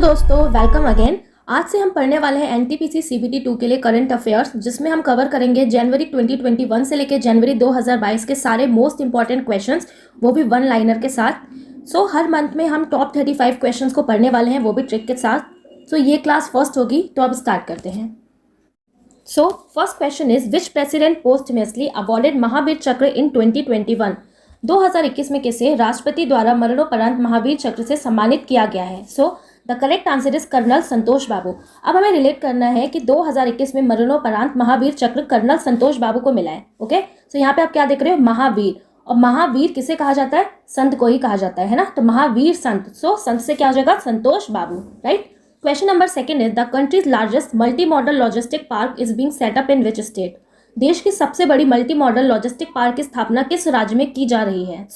दोस्तों welcome again. आज से हम पढ़ने वाले हैं एनटीपीसी सीबीटी 2 के लिए करंट अफेयर्स, जिसमें हम कवर करेंगे जनवरी 2021 से लेकर जनवरी 2022 के सारे मोस्ट इंपॉर्टेंट क्वेश्चंस, वो भी वन लाइनर के साथ। हर मंथ में हम टॉप 35 क्वेश्चंस को पढ़ने वाले हैं, वो भी ट्रिक के साथ। ये क्लास फर्स्ट होगी, तो अब स्टार्ट करते हैं। First question is which president posthumously awarded Mahavir Chakra in 2021? 2021 में किसे राष्ट्रपति द्वारा मरणोपरांत महावीर चक्र से सम्मानित किया गया है? The correct answer is colonel Santosh Babu. अब हमें रिलेट करना है कि 2021 में मरणोपरांत महावीर चक्र कर्नल संतोष बाबू को मिला है। ओके, यहाँ पे आप क्या देख रहे हो? महावीर। और महावीर किसे कहा जाता है? संत को ही कहा जाता है ना। तो महावीर संत, संत से क्या हो जाएगा? Santosh Babu, right. Question number second is the country's largest multi modal logistic park is being set up in which state? देश की सबसे बड़ी मल्टी मॉडल लॉजिस्टिक पार्क की स्थापना किस राज्य में की जा रही है?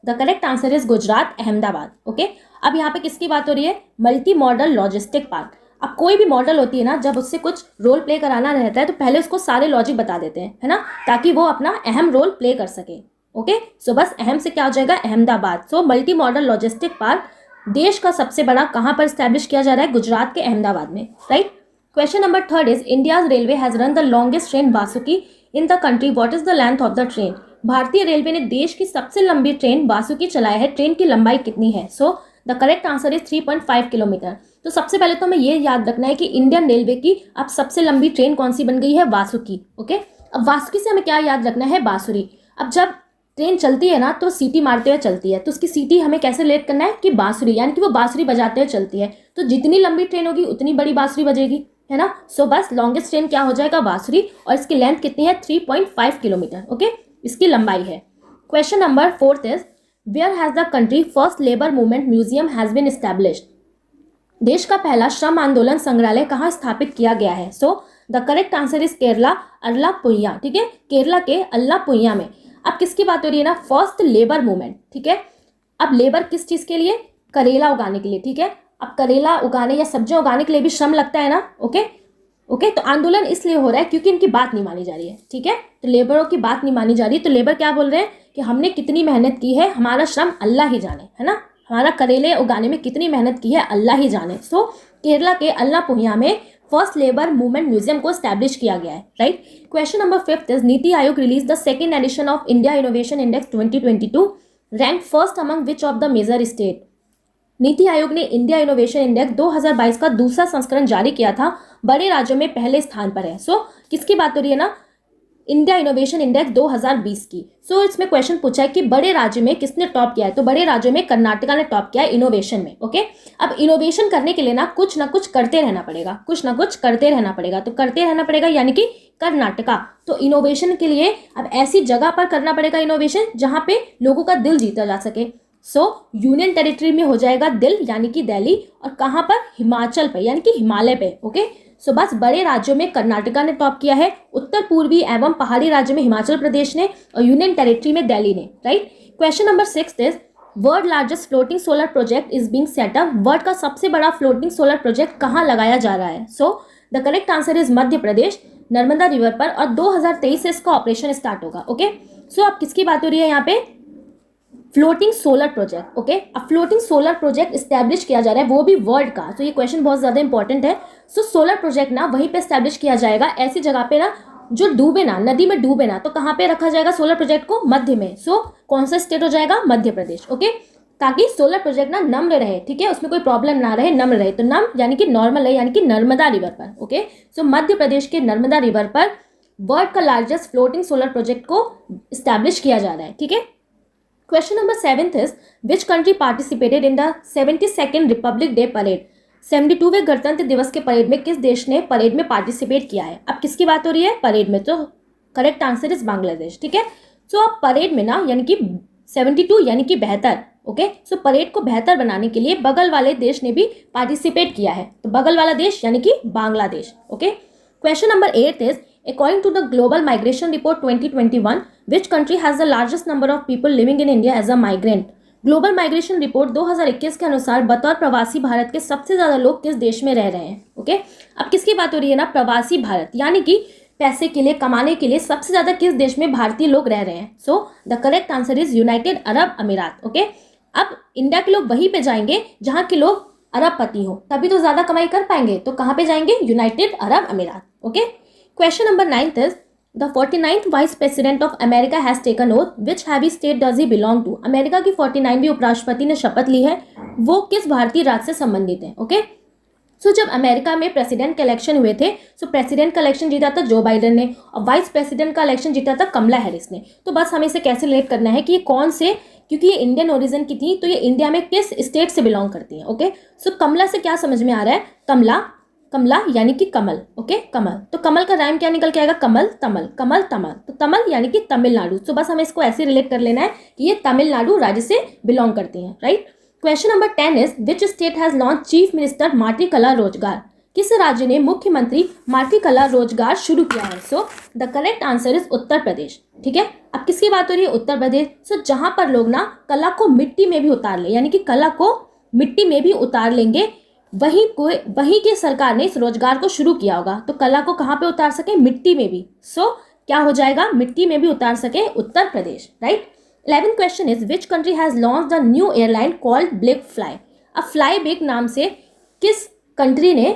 The correct answer is Gujarat, Ahmedabad. Okay, अब यहाँ पे किसकी बात हो रही है? Multi modal logistic park. अब कोई भी मॉडल होती है ना, जब उससे कुछ रोल प्ले कराना रहता है तो पहले उसको सारे लॉजिक बता देते हैं, है ना, ताकि वो अपना अहम रोल प्ले कर सके। ओके, बस अहम से क्या हो जाएगा? Ahmedabad. Multi modal logistic park देश का सबसे बड़ा कहाँ पर स्टैब्लिश किया जा रहा है? गुजरात के अहमदाबाद में, right. Question number third is India's railway has run the longest train Vasuki in the country, what is the length of the train? भारतीय रेलवे ने देश की सबसे लंबी ट्रेन वासुकी चलाया है, ट्रेन की लंबाई कितनी है? The correct answer is 3.5 kilometre. तो सबसे पहले तो हमें ये याद रखना है कि इंडियन रेलवे की अब सबसे लंबी ट्रेन कौन सी बन गई है? वासुकी। ओके, अब वासुकी से हमें क्या याद रखना है? बांसुरी। अब जब ट्रेन चलती है ना तो सीटी मारते हुए चलती है, तो उसकी सीटी हमें कैसे रिलेट करना है? कि बांसुरी, यानी कि वो बांसुरी बजाते हुए चलती है। तो जितनी लंबी ट्रेन होगी उतनी बड़ी बांसुरी बजेगी, है ना। बस लॉन्गेस्ट ट्रेन क्या हो जाएगा? बांसुरी। और इसकी लेंथ कितनी है? 3.5 किलोमीटर। ओके, इसकी लंबाई है। Question number fourth is where has the country first labour movement museum has been established? देश का पहला श्रम आंदोलन संग्रहालय कहाँ स्थापित किया गया है? The correct answer is Kerala, Alappuzha. ठीक है, केरला के अल्लापुइया में। अब किसकी बात हो रही है ना? First labour movement. ठीक है, अब लेबर किस चीज के लिए? करेला उगाने के लिए। ठीक है, अब करेला उगाने या सब्जियां उगाने के लिए भी श्रम लगता है ना। ओके, तो आंदोलन इसलिए हो रहा है क्योंकि इनकी बात नहीं मानी जा रही है। ठीक है, तो लेबरों की बात नहीं मानी जा रही, तो लेबर क्या बोल रहे हैं कि हमने कितनी मेहनत की है, हमारा श्रम अल्लाह ही जाने, है ना। हमारा करेले उगाने में कितनी मेहनत की है, अल्लाह ही जाने। केरला के अल्लापुइया में फर्स्ट लेबर मूवमेंट म्यूजियम को स्टैब्लिश किया गया है, right. Question number fifth is NITI Aayog release the second edition of India innovation index 2022, rank first among which of the major state? NITI Aayog ने इंडिया इनोवेशन इंडेक्स 2022 का दूसरा संस्करण जारी किया था, बड़े राज्यों में पहले स्थान पर है। किसकी बात हो रही है ना? इंडिया इनोवेशन इंडेक्स 2020 की। इसमें क्वेश्चन पूछा है कि बड़े राज्य में किसने टॉप किया है? तो बड़े राज्यों में कर्नाटका ने टॉप किया है इनोवेशन में। ओके, अब इनोवेशन करने के लिए ना कुछ करते रहना पड़ेगा, कुछ ना कुछ करते रहना पड़ेगा। तो करते रहना पड़ेगा यानी कि कर्नाटका। तो इनोवेशन के लिए अब ऐसी जगह पर करना पड़ेगा इनोवेशन जहां पे लोगों का दिल जीता जा सके। यूनियन टेरिटरी में हो जाएगा दिल, यानी कि दिल्ली। और कहां पर? हिमाचल पे, यानी कि हिमालय पे। ओके, बस बड़े राज्यों में कर्नाटका ने टॉप किया है, उत्तर पूर्वी एवं पहाड़ी राज्य में हिमाचल प्रदेश ने, और यूनियन टेरिटरी में दिल्ली ने, right. Question number 6 is world largest floating solar project is being set up. World का सबसे बड़ा फ्लोटिंग सोलर प्रोजेक्ट कहाँ लगाया जा रहा है? The correct answer is Madhya Pradesh, Narmada river पर, और 2023 से इसका ऑपरेशन स्टार्ट होगा। ओके, अब किसकी बात हो रही है यहाँ पे? Floating solar project. ओके, अब फ्लोटिंग सोलर प्रोजेक्ट स्टैब्लिश किया जा रहा है, वो भी वर्ल्ड का। ये क्वेश्चन बहुत ज्यादा इंपॉर्टेंट है। सोलर प्रोजेक्ट ना वहीं पे स्टैब्लिश किया जाएगा, ऐसी जगह पे ना जो डूबे ना, नदी में डूबे ना। तो कहाँ पे रखा जाएगा सोलर प्रोजेक्ट को? मध्य में। कौन सा स्टेट हो जाएगा? मध्य प्रदेश। ओके, ताकि सोलर प्रोजेक्ट ना नम्र रहे, ठीक है, उसमें कोई प्रॉब्लम ना रहे, नम्र रहे। तो नम्र यानी कि नॉर्मल है, यानी कि नर्मदा रिवर पर। ओके, मध्य प्रदेश के नर्मदा रिवर पर वर्ल्ड का लार्जेस्ट फ्लोटिंग सोलर प्रोजेक्ट को स्टैब्लिश किया जा रहा है। ठीक है, question number 7 is which country participated in the 72nd republic day parade? 72वें गणतंत्र दिवस के परेड में किस देश ने परेड में पार्टिसिपेट किया है? अब किसकी बात हो रही है? परेड में। तो करेक्ट आंसर इज बांग्लादेश। ठीक है, अब परेड में ना, यानी कि 72 यानी कि बेहतर। ओके, परेड को बेहतर बनाने के लिए बगल वाले देश ने भी पार्टिसिपेट किया है। तो बगल वाला देश यानी कि Bangladesh. Okay, question number 8 is according to the global migration report 2021 which country has the largest number of people living in India as a migrant? Global migration report 2021 के अनुसार बतौर प्रवासी भारत के सबसे ज्यादा लोग किस देश में रह रहे हैं? ओके, अब किसकी बात हो रही है ना? प्रवासी भारत, यानी कि पैसे के लिए, कमाने के लिए सबसे ज्यादा किस देश में भारतीय लोग रह रहे हैं? The correct answer is United Arab Emirates. Okay, अब इंडिया के लोग वहीं पे जाएंगे जहां के लोग अरबपति हो, तभी तो ज्यादा कमाई कर पाएंगे। तो कहाँ पे जाएंगे? United Arab Emirates. Okay, question number 9 is the 49th vice president of America has taken oath, which heavy state does he belong to. America की 49वीं उपराष्ट्रपति ने शपथ ली है, वो किस भारतीय राज्य से संबंधित है? ओके, सो जब अमेरिका में प्रेसिडेंट के इलेक्शन हुए थे, सो प्रेसिडेंट का इलेक्शन जीता था जो बाइडेन ने, और वाइस प्रेसिडेंट का इलेक्शन जीता था कमला हैरिस ने। तो बस हमें इसे कैसे रिलेट करना है कि ये कौन से, क्योंकि ये इंडियन ओरिजिन की थी, तो ये इंडिया में किस स्टेट से बिलोंग करती है। ओके, सो कमला से क्या समझ में आ रहा है? कमला, कमला यानी कि कमल। ओके, कमल, तो कमल का राइम क्या निकल के आएगा? कमल तमल, कमल तमल, तो तमल यानी कि तमिलनाडु। तो बस हमें इसको ऐसे रिलेट कर लेना है कि ये तमिलनाडु राज्य से बिलोंग करती हैं, right. Question number 10 is which state has launch chief minister मातृकला रोजगार। किस राज्य ने मुख्यमंत्री मातृकला रोजगार शुरू किया है? So the correct answer is Uttar Pradesh. ठीक है, अब किसकी बात हो रही है? उत्तर प्रदेश। सो जहां पर लोग ना कला को मिट्टी में भी उतार ले, यानी कि कला को मिट्टी में भी उतार लेंगे, वहीं की सरकार ने इस रोजगार को शुरू किया होगा। तो कला को कहाँ पे उतार सके? मिट्टी में भी। सो क्या हो जाएगा? मिट्टी में भी उतार सके Uttar Pradesh, right. 11th question is which country has launch the new airline called black fly. अब फ्लाई बिग नाम से किस कंट्री ने,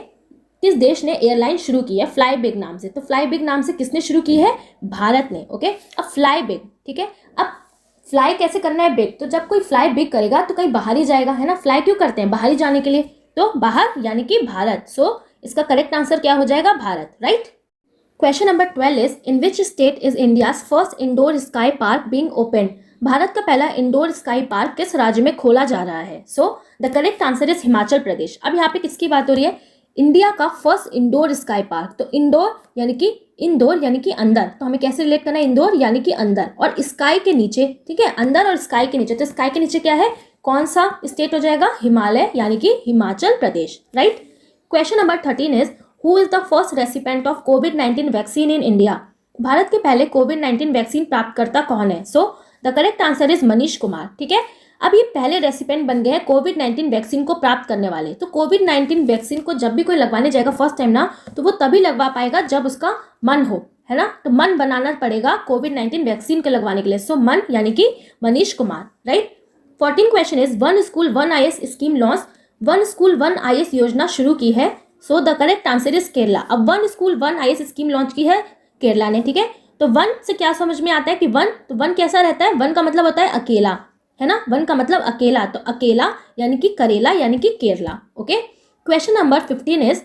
किस देश ने एयरलाइन शुरू की है फ्लाई बिग नाम से? तो फ्लाई बिग नाम से किसने शुरू की है? भारत ने। ओके, अब फ्लाई बिग, ठीक है, अब फ्लाई कैसे करना है? बिग, तो जब कोई फ्लाई बिग करेगा तो कहीं बाहर ही जाएगा, है ना। फ्लाई क्यों करते हैं? बाहर ही जाने के लिए, तो बाहर यानी कि भारत। सो इसका करेक्ट आंसर क्या हो जाएगा? Bharat, right. Question number 12 is in which state is India's first indoor sky park being open. Bharat का पहला इंडोर स्काई पार्क किस राज्य में खोला जा रहा है? So the correct answer is Himachal Pradesh. अब यहाँ पे किसकी बात हो रही है? इंडिया का फर्स्ट इंडोर स्काई पार्क। तो इंडोर यानी कि अंदर, तो हमें कैसे रिलेट करना है? इंडोर यानी कि अंदर, और स्काई के नीचे, ठीक है, अंदर और स्काई के नीचे। तो स्काई के नीचे क्या है? कौन सा स्टेट हो जाएगा? हिमालय यानी कि Himachal Pradesh, right. Question number 13 is who is the first recipient of कोविड-19 वैक्सीन इन इंडिया। भारत के पहले कोविड-19 वैक्सीन प्राप्तकर्ता कौन है? So the correct answer is Manish Kumar. ठीक है, अब ये पहले रेसिपेंट बन गए हैं कोविड-19 वैक्सीन को प्राप्त करने वाले। तो कोविड-19 वैक्सीन को जब भी कोई लगवाने जाएगा फर्स्ट टाइम ना, तो वो तभी लगवा पाएगा जब उसका मन हो, है ना। तो मन बनाना पड़ेगा कोविड-19 वैक्सीन के लगवाने के लिए। सो मन यानी कि Manish Kumar, right. 14 question is one school one IAS scheme launch. One school one IAS योजना शुरू की है। So the correct answer is Kerala. अब one school one IAS scheme launch की है केरला ने, ठीक है। तो वन से क्या समझ में आता है कि वन, तो वन कैसा रहता है? वन का मतलब होता है अकेला, है ना। वन का मतलब अकेला, तो अकेला यानी कि करेला यानी कि Kerala. Okay, question number 15 is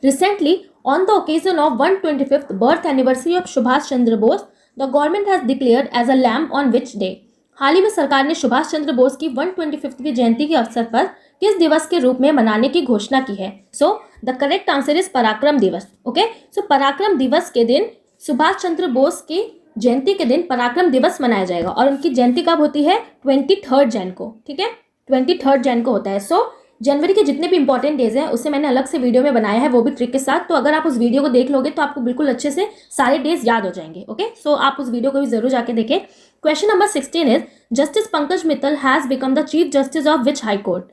recently on the occasion of 125th birth anniversary of Subhash Chandra Bose the government has declared as a lamp on which day. हाल ही में सरकार ने सुभाष चंद्र बोस की 125वीं जयंती के अवसर पर किस दिवस के रूप में मनाने की घोषणा की है? So the correct answer is पराक्रम दिवस। ओके, सो पराक्रम दिवस के दिन, सुभाष चंद्र बोस की जयंती के दिन पराक्रम दिवस मनाया जाएगा, और उनकी जयंती कब होती है? 23 जैन को, ठीक है, 23 जैन को होता है। सो जनवरी के जितने भी इंपॉर्टेंट डेज हैं उससे मैंने अलग से वीडियो में बनाया है, वो भी ट्रिक के साथ। तो अगर आप उस वीडियो को देख लोगे तो आपको बिल्कुल अच्छे से सारे डेज याद हो जाएंगे। ओके, सो आप उस वीडियो को भी जरूर जाके देखें। Question number 16 is justice Pankaj Mittal has become the chief justice of which high court.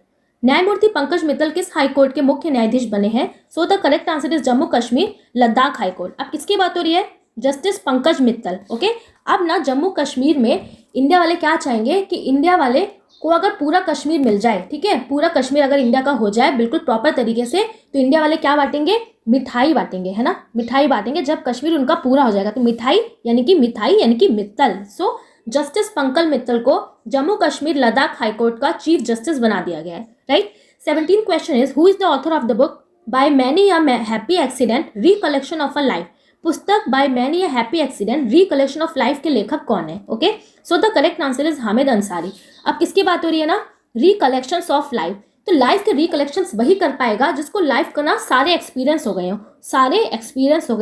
न्यायमूर्ति पंकज मित्तल किस हाई कोर्ट के मुख्य न्यायाधीश बने हैं? सो the correct answer is Jammu Kashmir Ladakh high court. अब किसकी बात हो रही है? जस्टिस पंकज मित्तल। ओके, अब ना जम्मू कश्मीर में इंडिया वाले क्या चाहेंगे कि इंडिया वाले को अगर पूरा कश्मीर मिल जाए, ठीक है, पूरा कश्मीर अगर इंडिया का हो जाए बिल्कुल प्रॉपर तरीके से, तो इंडिया वाले क्या बांटेंगे? मिठाई बांटेंगे, है ना, मिठाई बांटेंगे जब कश्मीर उनका पूरा हो जाएगा। तो मिठाई यानी कि मित्तल। सो जस्टिस पंकज मित्तल को जम्मू कश्मीर लद्दाख हाईकोर्ट का चीफ जस्टिस बना दिया गया है, राइट। 17 क्वेश्चन is who is the author of the book by many a happy accident recollection of a life. पुस्तक by many a happy accident recollection of life के लेखक कौन है? Okay, so the correct answer is Hamid Ansari. अब किसकी बात हो रही है ना? Recollections of life. तो लाइफ के रिकलेक्शंस वही कर पाएगा जिसको लाइफ का ना सारे एक्सपीरियंस हो गए हो,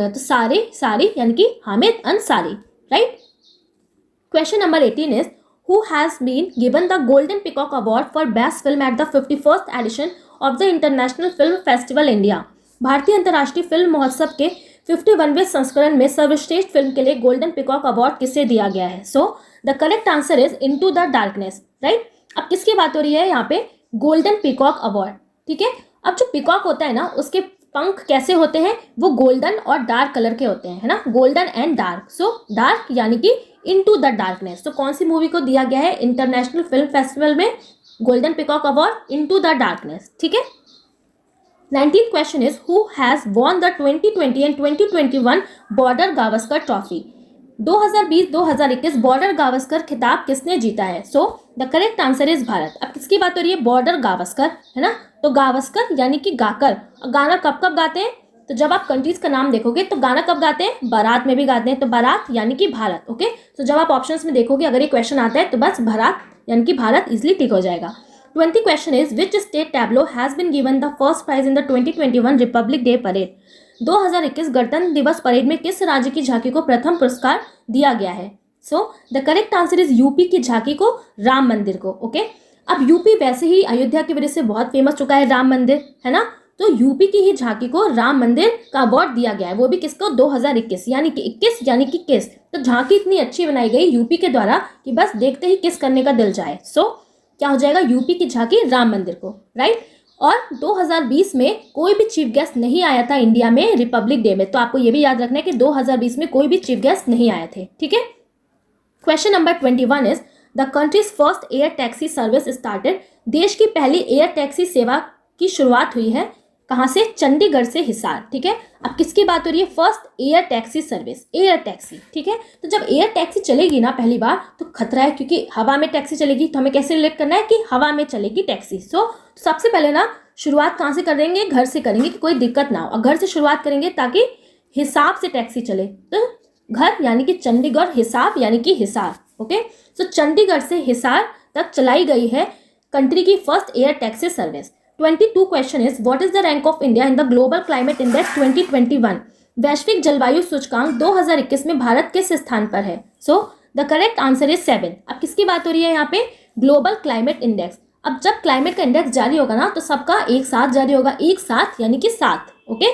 तो सारे यानी कि Hamid Ansari, right. Question number 18 is who has been given the golden peacock award for best film at the 51st edition of the international film festival India. भारतीय अंतर्राष्ट्रीय फिल्म महोत्सव के 51वें संस्करण में सर्वश्रेष्ठ फिल्म के लिए गोल्डन पिकॉक अवार्ड किसे दिया गया है? So the correct answer is into the darkness, right. अब किसकी बात हो रही है यहाँ पे? गोल्डन पिकॉक अवार्ड, ठीक है। अब जो पिकॉक होता है ना उसके पंख कैसे होते हैं? वो गोल्डन और डार्क कलर के होते हैं, है ना, golden and dark. So dark यानी कि इनटू द डार्कनेस। तो कौन सी मूवी को दिया गया है इंटरनेशनल फिल्म फेस्टिवल में? Golden peacock award, into the darkness, ठीक है। 19th question is who has won the 2020 and 2021 border Gavaskar trophy. 2020-2021 border Gavaskar खिताब किसने जीता है? So the correct answer is Bharat. अब किसकी बात हो रही है? बॉर्डर गावस्कर, है ना। तो गावस्कर यानी कि गाकर, गाना कब कब गाते हैं? तो जब आप कंट्रीज का नाम देखोगे तो गाना कब गाते हैं? बारात में भी गाते हैं, तो बारात यानी कि भारत, ओके। तो जब आप ऑप्शंस में देखोगे अगर ये क्वेश्चन आता है तो बस भारत यानी कि भारत इजिली ठीक हो जाएगा। 20 question is which state tableau has been given the first prize in the 2021 republic day parade. 2021 गणतंत्र दिवस परेड में किस राज्य की झांकी को प्रथम पुरस्कार दिया गया है? So the correct answer is UP की झांकी को, राम मंदिर को, ओके। अब यूपी वैसे ही अयोध्या की वजह से बहुत फेमस चुका है राम मंदिर, है ना। तो यूपी की ही झांकी को राम मंदिर का अवार्ड दिया गया है, वो भी किसको? 2021 यानी कि 21 यानी कि किस। तो झांकी इतनी अच्छी बनाई गई यूपी के द्वारा कि बस देखते ही किस करने का दिल जाए। सो क्या हो जाएगा? यूपी की झांकी राम मंदिर को, राइट। और 2020 में कोई भी चीफ गेस्ट नहीं आया था इंडिया में रिपब्लिक डे में, तो आपको ये भी याद रखना है कि 2020 में कोई भी चीफ गेस्ट नहीं आए थे, ठीक है। Question number 21 is the countries first air taxi service started. देश की पहली एयर टैक्सी सेवा की शुरुआत हुई है कहाँ से? चंडीगढ़ से हिसार, ठीक है। अब किसकी बात हो रही है? First air taxi service, air taxi, ठीक है। तो जब एयर टैक्सी चलेगी ना पहली बार तो खतरा है, क्योंकि हवा में टैक्सी चलेगी, तो हमें कैसे रिलेट करना है कि हवा में चलेगी टैक्सी। सो सबसे पहले ना शुरुआत कहाँ से करेंगे? घर से करेंगे कि कोई दिक्कत ना हो, और घर से शुरुआत करेंगे ताकि हिसाब से टैक्सी चले। तो घर यानी कि चंडीगढ़, हिसाब यानी कि हिसार, ओके। सो चंडीगढ़ से हिसार तक चलाई गई है कंट्री की first air taxi service. 22 question is what is the rank of India in the global climate index 2021। वैश्विक जलवायु सूचकांक 2021 में भारत किस स्थान पर है? So the correct answer is 7। अब किसकी बात हो रही है यहाँ पे? Global climate index. अब जब क्लाइमेट का इंडेक्स जारी होगा ना तो सबका एक साथ जारी होगा, एक साथ यानी कि 7, okay.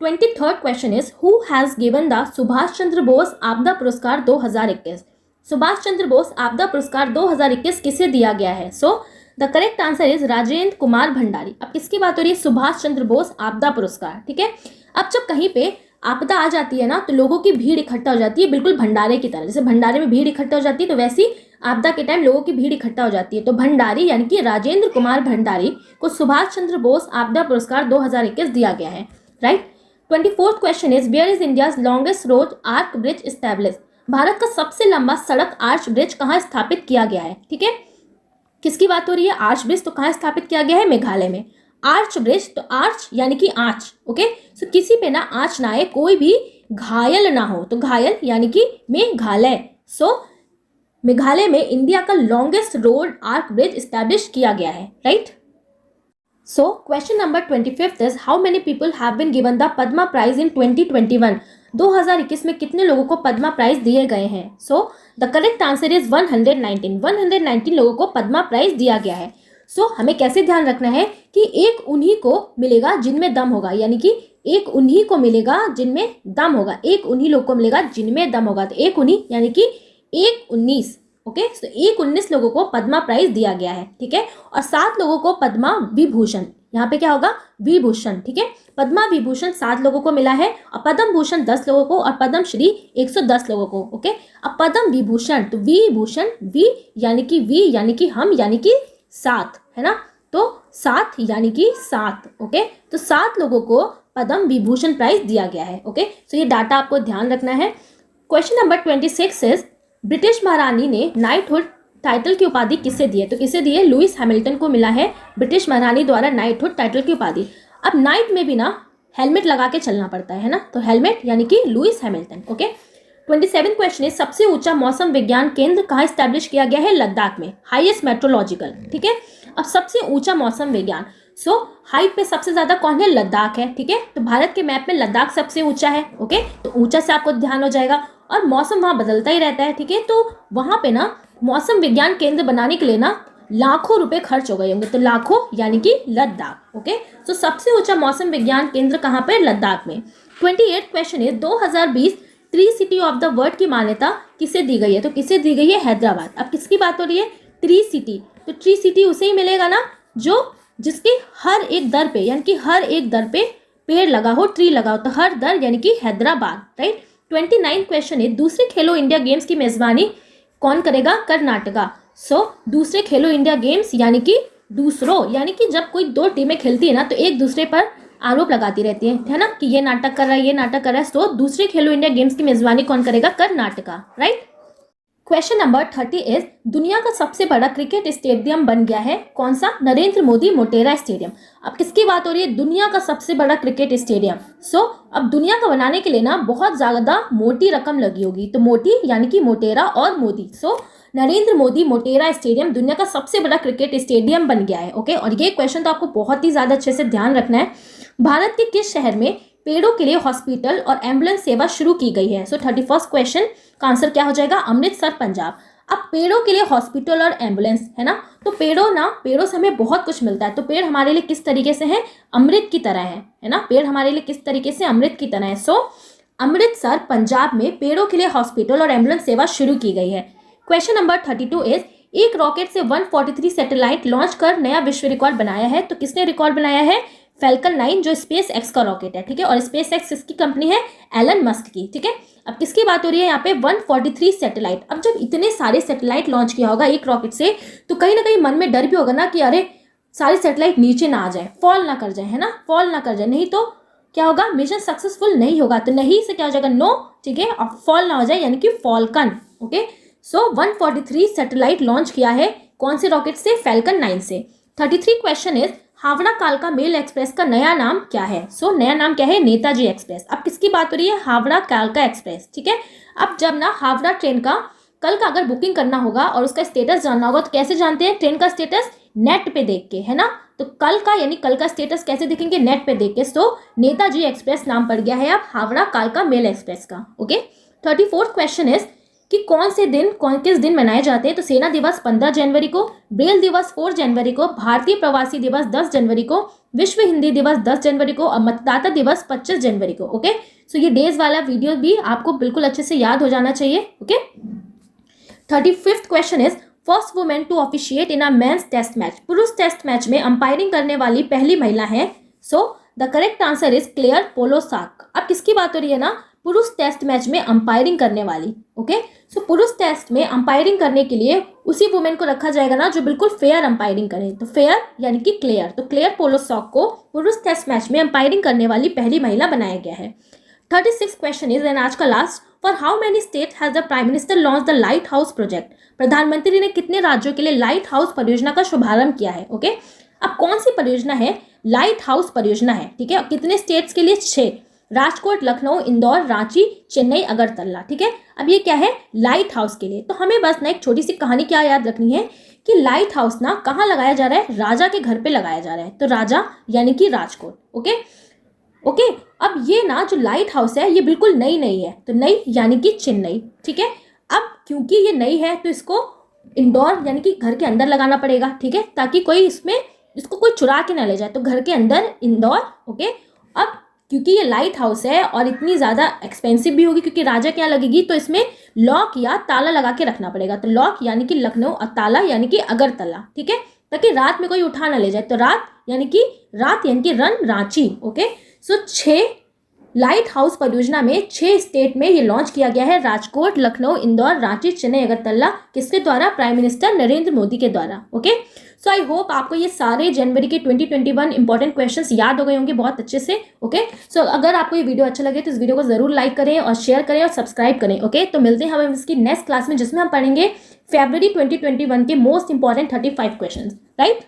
23rd question is who has given the Subhash Chandra Bose आपदा पुरस्कार 2021। सुभाष चंद्र बोस आपदा पुरस्कार 2021 किसे दिया गया है? So the correct answer is Rajendra Kumar Bhandari. अब किसकी बात हो रही है? सुभाष चंद्र बोस आपदा पुरस्कार, ठीक है। अब जब कहीं पे आपदा आ जाती है ना तो लोगों की भीड़ इकट्ठा हो जाती है, बिल्कुल भंडारे की तरह। जैसे भंडारे में भीड़ इकट्ठा हो जाती है तो वैसी आपदा के टाइम लोगों की भीड़ इकट्ठा हो जाती है। तो भंडारी यानी कि राजेंद्र कुमार भंडारी को सुभाष चंद्र बोस आपदा पुरस्कार 2021 दिया गया है, राइट। 24th question is where is India's longest road arc bridge establish. भारत का सबसे लंबा सड़क आर्च ब्रिज कहाँ स्थापित किया गया है? ठीक है, किसकी बात हो रही है? आर्च ब्रिज तो कहाँ स्थापित किया गया है? मेघालय में। आर्च ब्रिज तो आर्च यानी कि आँच, ओके। सो किसी पे ना आँच ना आए, कोई भी घायल ना हो, तो घायल यानी कि मेघालय। सो मेघालय में इंडिया का longest road arc bridge establish किया गया है, right. So question number 25 is how many people have been given the Padma prize in 2021। 2021 में कितने लोगों को पद्मा प्राइज दिए गए हैं? सो द करेक्ट आंसर इज 119 लोगों को पद्मा प्राइज दिया गया है। सो हमें कैसे ध्यान रखना है कि एक उन्हीं को मिलेगा जिनमें दम होगा, यानी कि एक उन्हीं को मिलेगा जिनमें दम होगा, एक उन्हीं लोगों को मिलेगा जिनमें दम होगा। तो एक उन्हीं यानी कि 119, ओके। तो 119 लोगों को पद्मा प्राइज दिया गया है, ठीक है। और 7 लोगों को पद्मा विभूषण, यहाँ पे क्या होगा? विभूषण, ठीक है। पद्मा विभूषण 7 लोगों को मिला है, और पद्म भूषण 10 लोगों को, और पद्म श्री 110 लोगों को, ओके। अब पद्म विभूषण, तो विभूषण, वी यानी कि हम यानी कि 7, है ना। तो 7 यानी कि 7, ओके। तो 7 लोगों को पद्म विभूषण प्राइज दिया गया है, ओके। तो ये डाटा आपको ध्यान रखना है। क्वेश्चन नंबर 26 इज ब्रिटिश महारानी ने नाइटहुड टाइटल की उपाधि किसे दी है? तो किसे दी है? लुइस हैमिल्टन को मिला है ब्रिटिश महारानी द्वारा नाइटहुड टाइटल की उपाधि। अब नाइट में भी ना हेलमेट लगा के चलना पड़ता है ना, तो हेलमेट यानी कि लुइस हैमिल्टन, ओके। 27 क्वेश्चन है सबसे ऊंचा मौसम विज्ञान केंद्र कहाँ स्टैब्लिश किया गया है? लद्दाख में, हाईएस्ट मेट्रोलॉजिकल, ठीक है। अब सबसे ऊंचा मौसम विज्ञान, सो हाइट पे सबसे ज्यादा कौन है? लद्दाख है, ठीक है। तो भारत के मैप में लद्दाख सबसे ऊंचा है, ओके। तो ऊंचा से आपको ध्यान हो जाएगा, और मौसम वहाँ बदलता ही रहता है, ठीक है। तो वहाँ पे ना मौसम विज्ञान केंद्र बनाने के लिए ना लाखों रुपए खर्च हो गए होंगे, तो लाखों यानी कि लद्दाख, ओके। तो सबसे ऊंचा मौसम विज्ञान केंद्र कहाँ पर? लद्दाख में। 28 क्वेश्चन है 2020 3 सिटी ऑफ द वर्ल्ड की मान्यता किसे दी गई है? तो किसे दी गई है? हैदराबाद। अब किसकी बात हो रही है? 3 सिटी, तो 3 सिटी उसे ही मिलेगा ना जो जिसके हर एक दर पे, यानी कि हर एक दर पे पेड़ लगा हो, ट्री लगा हो, तो हर दर यानी कि हैदराबाद, राइट। 29 क्वेश्चन है दूसरे खेलो इंडिया गेम्स की मेजबानी कौन करेगा? कर्नाटका। सो दूसरे खेलो इंडिया गेम्स यानी कि दूसरों, यानी कि जब कोई दो टीमें खेलती है ना तो एक दूसरे पर आरोप लगाती रहती है ना, कि ये नाटक कर रहा है, ये नाटक कर रहा है। सो दूसरे खेलो इंडिया गेम्स की मेजबानी कौन करेगा? Karnataka, right. Question number 30 is दुनिया का सबसे बड़ा क्रिकेट स्टेडियम बन गया है, कौन सा? नरेंद्र मोदी मोटेरा स्टेडियम। अब किसकी बात हो रही है? दुनिया का सबसे बड़ा क्रिकेट स्टेडियम। सो अब दुनिया का बनाने के लिए ना बहुत ज्यादा मोटी रकम लगी होगी, तो मोटी यानी कि मोटेरा और मोदी। सो नरेंद्र मोदी मोटेरा स्टेडियम दुनिया का सबसे बड़ा क्रिकेट स्टेडियम बन गया है। ओके, और ये क्वेश्चन तो आपको बहुत ही ज्यादा अच्छे से ध्यान रखना है। भारत के किस शहर में पेड़ों के लिए हॉस्पिटल और एम्बुलेंस सेवा शुरू की गई है? सो 31st क्वेश्चन का आंसर क्या हो जाएगा? अमृतसर, पंजाब। अब पेड़ों के लिए हॉस्पिटल और एम्बुलेंस है ना, तो पेड़ों से हमें बहुत कुछ मिलता है। तो पेड़ हमारे लिए किस तरीके से है? अमृत की तरह है ना। पेड़ हमारे लिए किस तरीके से? अमृत की तरह है। सो अमृतसर, पंजाब में पेड़ों के लिए हॉस्पिटल और एम्बुलेंस सेवा शुरू की गई है। क्वेश्चन नंबर 32 इज एक रॉकेट से 143 सैटेलाइट लॉन्च कर नया विश्व रिकॉर्ड बनाया है, तो किसने रिकॉर्ड बनाया है? फैल्कन 9 जो स्पेस एक्स का रॉकेट है, ठीक है, और स्पेस एक्स इसकी कंपनी है एलन मस्क की, ठीक है। अब किसकी बात हो रही है यहाँ पे? 143 सैटेलाइट। अब जब इतने सारे सैटेलाइट लॉन्च किया होगा एक रॉकेट से, तो कहीं ना कहीं मन में डर भी होगा ना कि अरे सारे सैटेलाइट नीचे ना आ जाए, फॉल ना कर जाए, है ना, फॉल ना कर जाए, नहीं तो क्या होगा? मिशन सक्सेसफुल नहीं होगा। तो नहीं से क्या हो जाएगा? नो, ठीक है, और फॉल ना हो जाए यानी कि फॉल्कन। ओके, सो 143 सैटेलाइट लॉन्च किया है कौन से रॉकेट से? फैल्कन 9 से। 33 क्वेश्चन इज हावड़ा कालका मेल एक्सप्रेस का नया नाम क्या है? सो नया नाम क्या है? नेताजी एक्सप्रेस। अब किसकी बात हो रही है? हावड़ा कालका एक्सप्रेस, ठीक है। अब जब ना हावड़ा ट्रेन का कल का अगर बुकिंग करना होगा और उसका स्टेटस जानना होगा, तो कैसे जानते हैं? ट्रेन का स्टेटस नेट पे देख के, है ना। तो कल का यानी कल का स्टेटस कैसे देखेंगे? नेट पे देख के। सो नेताजी एक्सप्रेस नाम पड़ गया है अब हावड़ा कालका मेल एक्सप्रेस का। ओके, 34th क्वेश्चन इज कि किस दिन मनाए जाते हैं? तो सेना दिवस 15 जनवरी को, ब्रेल दिवस 4 जनवरी को, भारतीय प्रवासी दिवस 10 जनवरी को, विश्व हिंदी दिवस 10 जनवरी को और मतदाता दिवस 25 जनवरी को। ओके, सो ये डेज वाला वीडियो भी आपको बिल्कुल अच्छे से याद हो जाना चाहिए। Okay, 35th question is first women to officiate in a men's test match. पुरुष टेस्ट मैच में अंपायरिंग करने वाली पहली महिला है। So the correct answer is Claire Polosak. अब किसकी बात हो रही है ना? पुरुष टेस्ट मैच में अंपायरिंग करने वाली। ओके, सो पुरुष टेस्ट में अंपायरिंग करने के लिए उसी वुमेन को रखा जाएगा ना जो बिल्कुल फेयर अंपायरिंग करे। तो फेयर यानी कि क्लियर, तो क्लियर पोलोसाक को पुरुष टेस्ट मैच में अंपायरिंग करने वाली पहली महिला बनाया गया है। 36 क्वेश्चन इज एंड आज का last, for how many state has the prime minister launch the light house project. प्रधानमंत्री ने कितने राज्यों के लिए लाइट हाउस परियोजना का शुभारंभ किया है? ओके, अब कौन सी परियोजना है? लाइट हाउस परियोजना है, ठीक है। और कितने स्टेट्स के लिए? 6, राजकोट, लखनऊ, इंदौर, रांची, चेन्नई, अगरतला, ठीक है। अब ये क्या है? लाइट हाउस के लिए। तो हमें बस ना एक छोटी सी कहानी क्या याद रखनी है कि लाइट हाउस ना कहाँ लगाया जा रहा है? राजा के घर पे लगाया जा रहा है। तो राजा यानी कि राजकोट। ओके ओके, अब ये ना जो लाइट हाउस है ये बिल्कुल नई नहीं है, तो नई यानी कि चेन्नई, ठीक है। अब क्योंकि ये नई है तो इसको इंदौर यानी कि घर के अंदर लगाना पड़ेगा, ठीक है, ताकि कोई इसको कोई चुरा के ना ले जाए। तो घर के अंदर इंदौर। ओके, अब क्योंकि ये लाइट हाउस है और इतनी ज़्यादा एक्सपेंसिव भी होगी क्योंकि राजा क्या लगेगी, तो इसमें लॉक या ताला लगा के रखना पड़ेगा। तो लॉक यानी कि लखनऊ और ताला यानी कि अगरतला, ठीक है, ताकि रात में कोई उठा ना ले जाए। तो रात यानी कि रन रांची। ओके, सो 6 लाइट हाउस परियोजना में 6 स्टेट में ये लॉन्च किया गया है। राजकोट, लखनऊ, इंदौर, रांची, चेन्नई, अगरतला। किसके द्वारा? प्राइम मिनिस्टर नरेंद्र मोदी के द्वारा। ओके, सो आई होप आपको ये सारे जनवरी के 2021 इंपॉर्टेंट क्वेश्चंस याद हो गए होंगे बहुत अच्छे से। ओके, सो अगर आपको ये वीडियो अच्छा लगे तो इस वीडियो को जरूर लाइक करें और शेयर करें और सब्सक्राइब करें। ओके, तो मिलते हैं हम इसकी नेक्स्ट क्लास में जिसमें हम पढ़ेंगे फरवरी 2021 के मोस्ट इंपॉर्टेंट 35 क्वेश्चन, राइट।